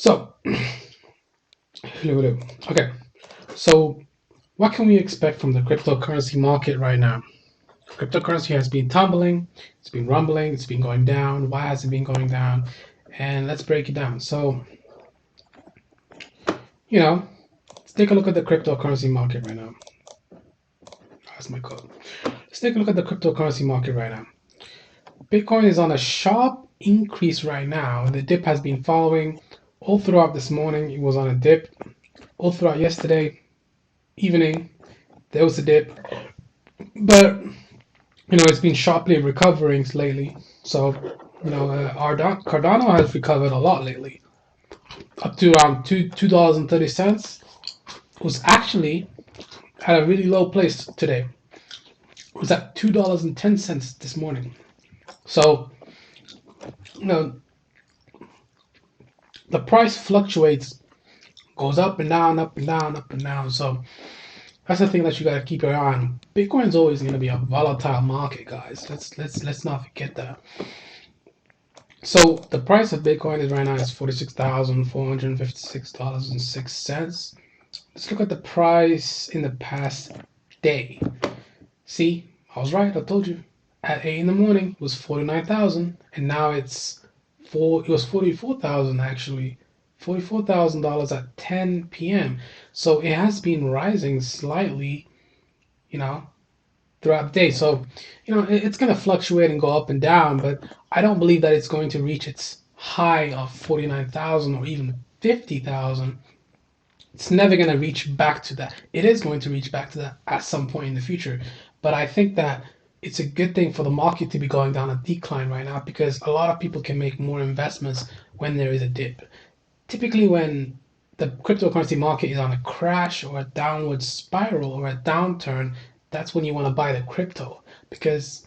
So, okay. So, what can we expect from the cryptocurrency market right now? Cryptocurrency has been tumbling, it's been rumbling, it's been going down. Why has it been going down? And let's break it down. So, you know, let's take a look at the cryptocurrency market right now. That's my code. Let's take a look at the cryptocurrency market right now. Bitcoin is on a sharp increase right now. The dip has been following all throughout this morning. It was on a dip all throughout yesterday evening. There was a dip, but it's been sharply recovering lately. So, Cardano has recovered a lot lately, up to around $2.30. It was actually at a really low place today. It was at $2.10 this morning. So, you know, the price fluctuates, goes up and down, up and down, up and down. So that's the thing that you got to keep your eye on. Bitcoin's always going to be a volatile market, guys. Let's not forget that. So the price of Bitcoin is right now is $46,456.06. Let's look at the price in the past day. See, I was right. I told you. At 8 in the morning it was 49,000, and now it was 44,000 actually. $44,000 at 10 p.m. So it has been rising slightly, you know, throughout the day. So, it's going to fluctuate and go up and down, but I don't believe that it's going to reach its high of 49,000 or even 50,000. It's never going to reach back to that. It is going to reach back to that at some point in the future, but I think that it's a good thing for the market to be going down a decline right now because a lot of people can make more investments when there is a dip. Typically, when the cryptocurrency market is on a crash or a downward spiral or a downturn, that's when you want to buy the crypto because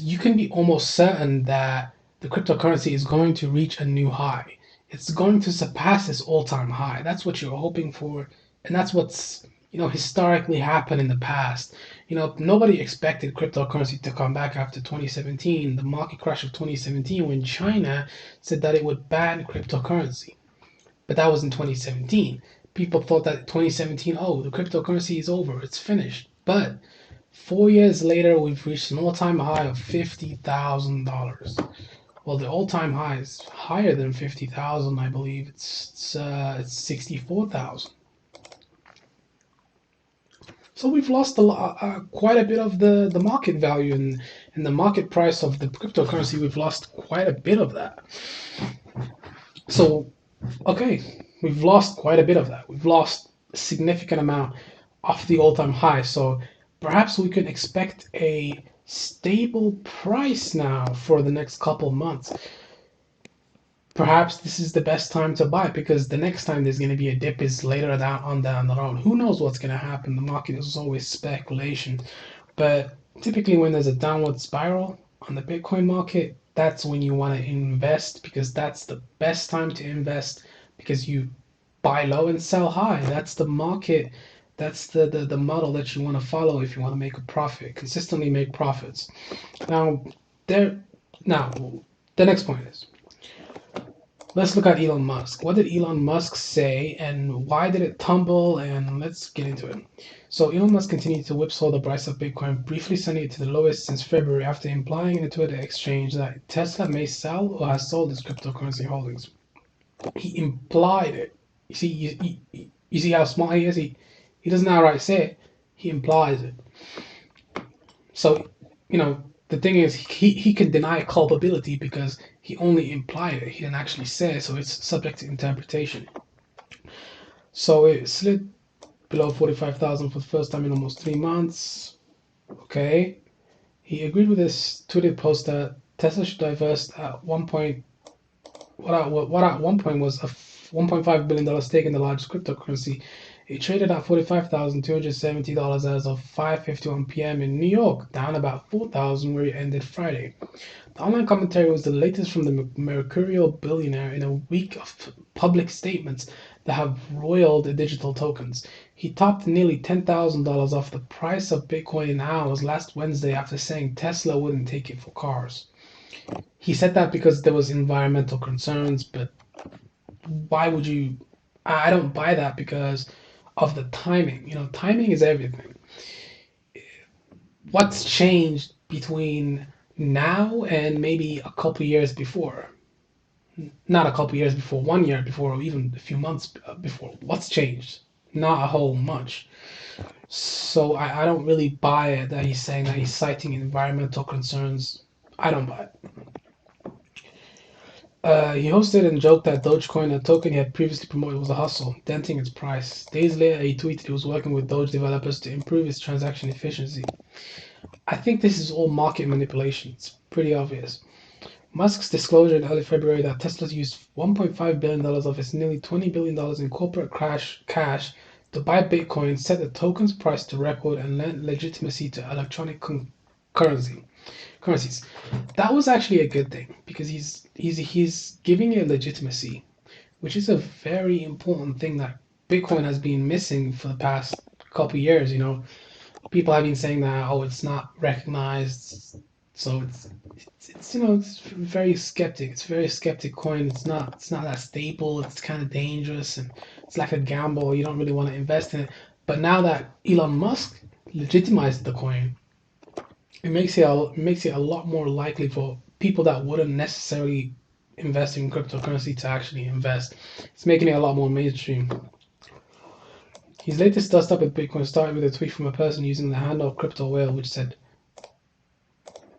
you can be almost certain that the cryptocurrency is going to reach a new high. It's going to surpass its all-time high. That's what you're hoping for, and that's what's historically happened in the past. Nobody expected cryptocurrency to come back after 2017, the market crash of 2017, when China said that it would ban cryptocurrency. But that was in 2017. People thought that 2017, oh, the cryptocurrency is over, it's finished. But 4 years later, we've reached an all-time high of $50,000. Well, the all-time high is higher than 50,000, I believe. It's 64,000. So we've lost quite a bit of the market value and the market price of the cryptocurrency. We've lost quite a bit of that. So, okay, we've lost quite a bit of that. We've lost a significant amount off the all-time high. So perhaps we can expect a stable price now for the next couple months. Perhaps this is the best time to buy because the next time there's going to be a dip is later down the road. Who knows what's going to happen? The market is always speculation. But typically when there's a downward spiral on the Bitcoin market, that's when you want to invest because that's the best time to invest because you buy low and sell high. That's the market. That's the model that you want to follow if you want to make a profit, consistently make profits. Now, there, now, the next point is, let's look at Elon Musk. What did Elon Musk say and why did it tumble? And let's get into it. So Elon Musk continued to whipsaw the price of Bitcoin, briefly sending it to the lowest since February after implying in a Twitter exchange that Tesla may sell or has sold its cryptocurrency holdings. He implied it. You see, you see how smart he is? He doesn't outright say it. He implies it. So, the thing is, he can deny culpability because he only implied it. He didn't actually say it, so it's subject to interpretation. So it slid below 45,000 for the first time in almost 3 months. Okay. He agreed with this tweeted post that Tesla should divest at one point. What at one point was a $1.5 billion stake in the largest cryptocurrency. It traded at $45,270 as of 5:51 p.m. in New York, down about 4,000 where it ended Friday. The online commentary was the latest from the mercurial billionaire in a week of public statements that have roiled the digital tokens. He topped nearly $10,000 off the price of Bitcoin in hours last Wednesday after saying Tesla wouldn't take it for cars. He said that because there was environmental concerns, but why would you? I don't buy that because of the timing. Timing is everything. What's changed between now and maybe a couple years before? Not a couple years before, 1 year before, or even a few months before. What's changed? Not a whole much. So I don't really buy it that he's saying that he's citing environmental concerns. I don't buy it. He hosted and joked that Dogecoin, a token he had previously promoted, was a hustle, denting its price. Days later, he tweeted he was working with Doge developers to improve its transaction efficiency. I think this is all market manipulation. It's pretty obvious. Musk's disclosure in early February that Tesla used $1.5 billion of its nearly $20 billion in corporate cash to buy Bitcoin set the token's price to record and lent legitimacy to electronic currency currencies. That was actually a good thing because he's giving it legitimacy, which is a very important thing that Bitcoin has been missing for the past couple years. People have been saying that, oh, it's not recognized, so it's very skeptic. It's very skeptic coin. It's not that stable. It's kind of dangerous and it's like a gamble. You don't really want to invest in it. But now that Elon Musk legitimized the coin, it makes it a lot more likely for people that wouldn't necessarily invest in cryptocurrency to actually invest. It's making it a lot more mainstream. His latest dust up with Bitcoin started with a tweet from a person using the handle Crypto Whale, which said,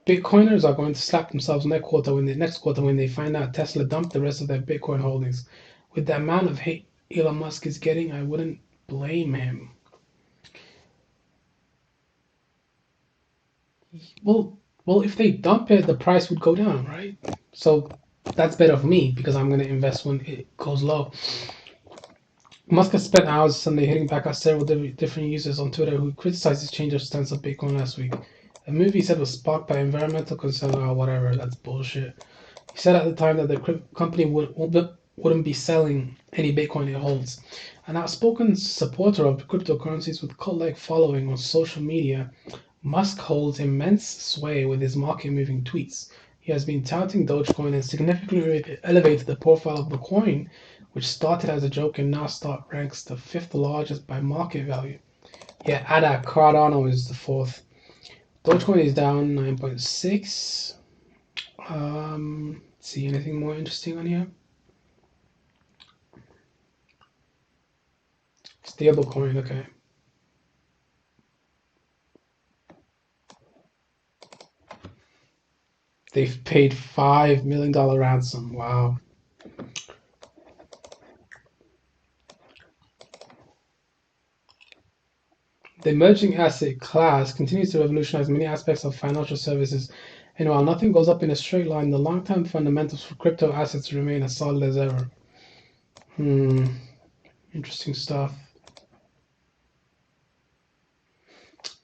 Bitcoiners are going to slap themselves next quarter when they find out Tesla dumped the rest of their Bitcoin holdings. With the amount of hate Elon Musk is getting, I wouldn't blame him. Well, well, if they dump it, the price would go down, right? So that's better for me because I'm going to invest when it goes low. Musk has spent hours Sunday hitting back at several different users on Twitter who criticized his change of stance on Bitcoin last week. A move he said was sparked by environmental concern or whatever. That's bullshit. He said at the time that the company wouldn't be selling any Bitcoin it holds. An outspoken supporter of cryptocurrencies with cult-like following on social media, Musk holds immense sway with his market-moving tweets. He has been touting Dogecoin and significantly elevated the profile of the coin, which started as a joke and now ranks the fifth largest by market value. Yeah, Ada Cardano is the fourth. Dogecoin is down 9.6. See anything more interesting on here? Stablecoin, okay. They've paid $5 million ransom. Wow. The emerging asset class continues to revolutionize many aspects of financial services, and while nothing goes up in a straight line, the long-term fundamentals for crypto assets remain as solid as ever. Interesting stuff.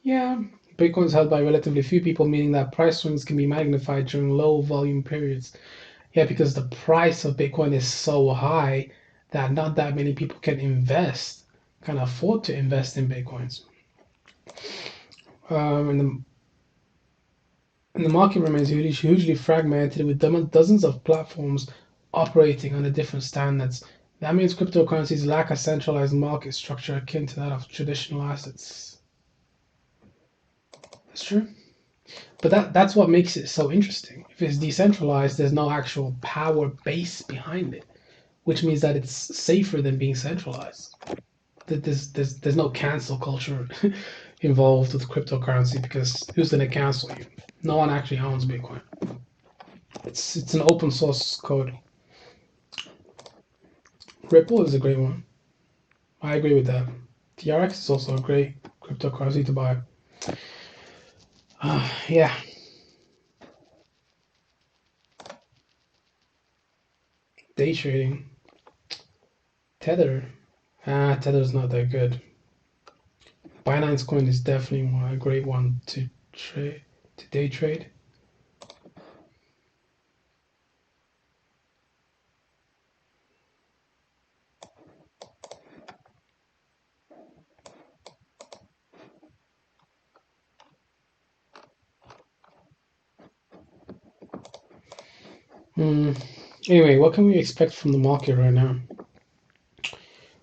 Yeah, Bitcoin is held by relatively few people, meaning that price swings can be magnified during low volume periods. Yeah, because the price of Bitcoin is so high that not that many people can afford to invest in Bitcoins. And the market remains hugely fragmented with dozens of platforms operating under different standards. That means cryptocurrencies lack a centralized market structure akin to that of traditional assets. That's true. But that's what makes it so interesting. If it's decentralized, there's no actual power base behind it, which means that it's safer than being centralized. There's no cancel culture involved with cryptocurrency because who's going to cancel you? No one actually owns Bitcoin. It's an open source code. Ripple is a great one. I agree with that. TRX is also a great cryptocurrency to buy. Yeah, day trading. Tether. Tether's not that good. Binance Coin is definitely a great one to trade, to day trade. Hmm. Anyway, what can we expect from the market right now?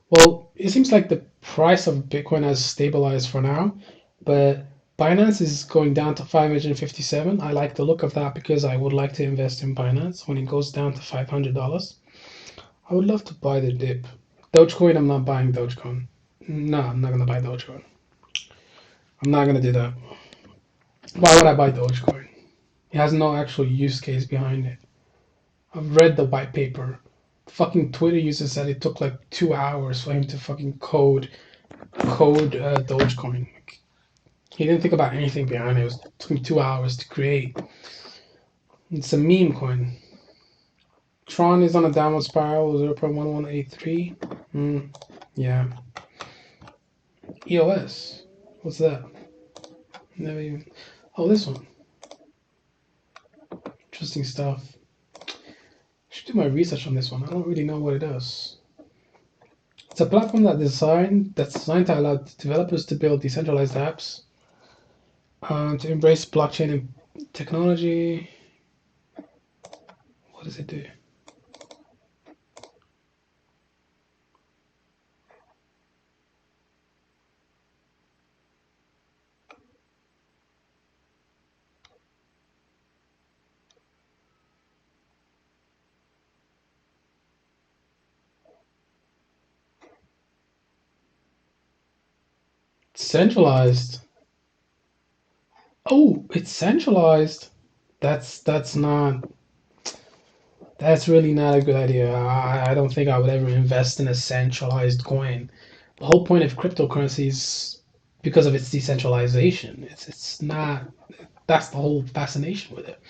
Well, it seems like the price of Bitcoin has stabilized for now, but Binance is going down to 557. I like the look of that because I would like to invest in Binance when it goes down to $500. I would love to buy the dip. Dogecoin, I'm not buying Dogecoin. No, I'm not gonna buy Dogecoin. I'm not gonna do that. Why would I buy Dogecoin? It has no actual use case behind it. I've read the white paper. Fucking Twitter user said it took like 2 hours for him to fucking code Dogecoin. He didn't think about anything behind it. It took him 2 hours to create. It's a meme coin. Tron is on a downward spiral, 0.1183. Yeah. EOS. What's that? Never even. Oh, this one. Interesting stuff. Should do my research on this one. I don't really know what it does. It's a platform that's designed to allow developers to build decentralized apps, to embrace blockchain and technology. What does it do? Centralized. Oh, it's centralized. That's not. That's really not a good idea. I don't think I would ever invest in a centralized coin. The whole point of cryptocurrency is because of its decentralization. It's not. That's the whole fascination with it.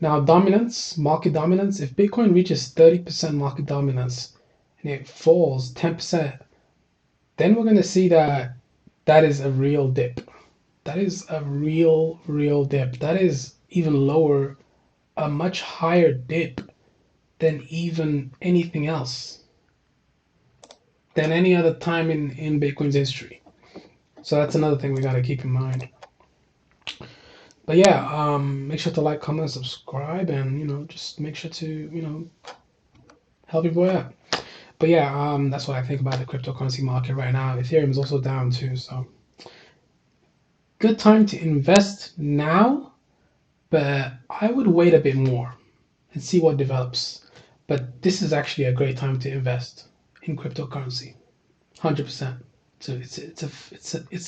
Now, dominance, market dominance. If Bitcoin reaches 30% market dominance and it falls 10%, then we're gonna see that that is a real dip. That is a real dip. That is even lower, a much higher dip than even anything else, than any other time in Bitcoin's history. So that's another thing we gotta keep in mind. But yeah, make sure to like, comment, subscribe, and just make sure to help your boy out. But yeah, that's what I think about the cryptocurrency market right now. Ethereum is also down too, so good time to invest now, but I would wait a bit more and see what develops. But this is actually a great time to invest in cryptocurrency, 100%. So it's